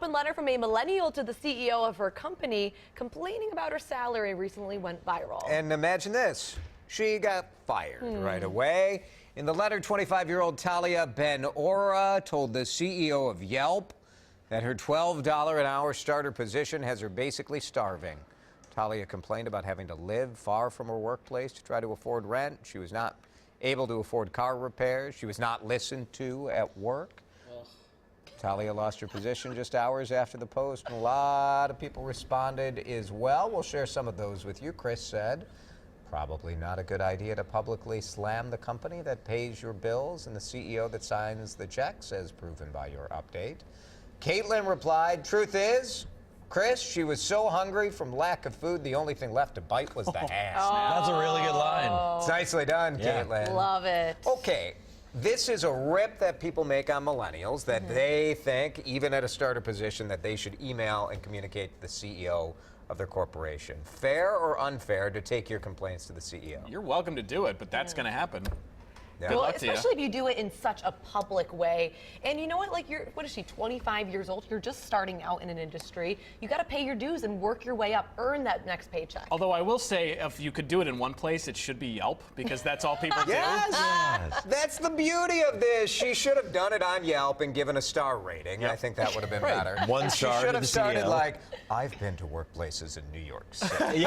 open letter from a millennial to the CEO of her company complaining about her salary recently went viral. And imagine this. She got fired right away. In the letter, 25-year-old Talia Ben-Ora told the CEO of Yelp that her $12 an hour starter position has her basically starving. Talia complained about having to live far from her workplace to try to afford rent. She was not able to afford car repairs. She was not listened to at work. Talia lost her position just hours after the post, and a lot of people responded as well. We'll share some of those with you. Chris said, probably not a good idea to publicly slam the company that pays your bills and the CEO that signs the checks, as proven by your update. Caitlin replied, truth is, Chris, she was so hungry from lack of food, the only thing left to bite was the ham. That's a really good line. It's nicely done, Caitlin. Love it. Okay. This is a rip that people make on millennials, that they think, even at a starter position, that they should email and communicate to the CEO of their corporation. Fair or unfair to take your complaints to the CEO? You're welcome to do it, but that's going to happen. Yeah. Well, luck to you. especially if you do it in such a public way. And you know what? Like, what is she, 25 years old? You're just starting out in an industry. You got to pay your dues and work your way up, earn that next paycheck. Although I will say, if you could do it in one place, it should be Yelp, because that's all people do. Yes! That's the beauty of this. She should have done it on Yelp and given a star rating. Yep. I think that would have been better. One star She should to have the started CEO. like, I've been to workplaces in New York City.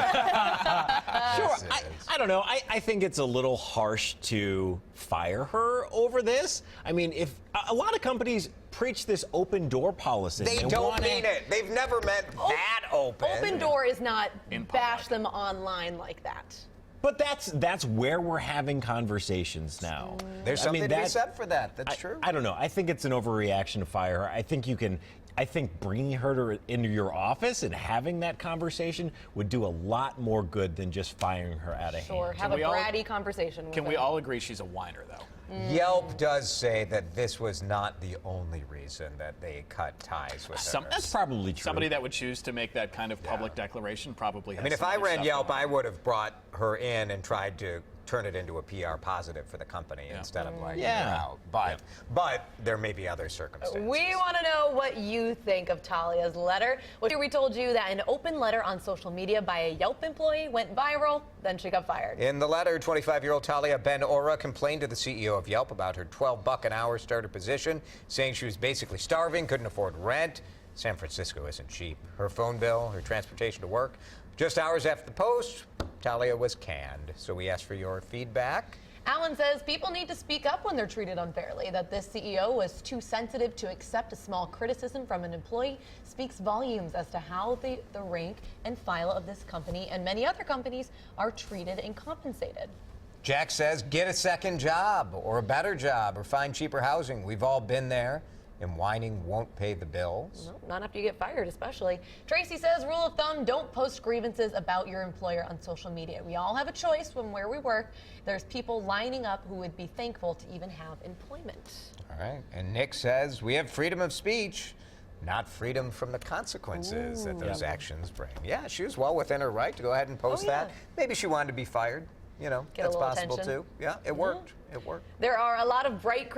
Sure. This is- I don't know. I think it's a little harsh to fire her over this. I mean, if a lot of companies preach this open door policy. They don't mean it. They've never meant that open. Open door is not In bash public. them online like that. But that's where we're having conversations now. There's I something mean, to be that- said for that. That's true. I don't know. I think it's an overreaction to fire her. I think bringing her into your office and having that conversation would do a lot more good than just firing her out of Or hand. have a we all- bratty conversation with Can we them. all agree she's a whiner, though? Yelp does say that this was not the only reason that they cut ties with her. That's probably true. Somebody that would choose to make that kind of public declaration probably has I mean, if some I other ran stuff Yelp, going on. I would have brought her in and tried to turn it into a PR positive for the company instead of like, Yeah. you're out. But there may be other circumstances. We want to know what you think of Talia's letter. Well, here we told you that an open letter on social media by a Yelp employee went viral, then she got fired. In the letter, 25-year-old Talia Ben-Ora complained to the CEO of Yelp about her $12 an hour starter position, saying she was basically starving, couldn't afford rent. San Francisco isn't cheap. Her phone bill, her transportation to work. Just hours after the post, Talia was canned. So we asked for your feedback. Alan says people need to speak up when they're treated unfairly. That this CEO was too sensitive to accept a small criticism from an employee speaks volumes as to how the rank and file of this company and many other companies are treated and compensated. Jack says, get a second job or a better job or find cheaper housing. We've all been there, and whining won't pay the bills. No, not after you get fired, especially. Tracy says, rule of thumb, don't post grievances about your employer on social media. We all have a choice from where we work. There's people lining up who would be thankful to even have employment. All right. And Nick says, we have freedom of speech, not freedom from the consequences that those actions bring. Yeah, she was well within her right to go ahead and post yeah. that. Maybe she wanted to be fired. You know, Get a that's little possible attention. too. Yeah, it worked. It worked. There are a lot of bright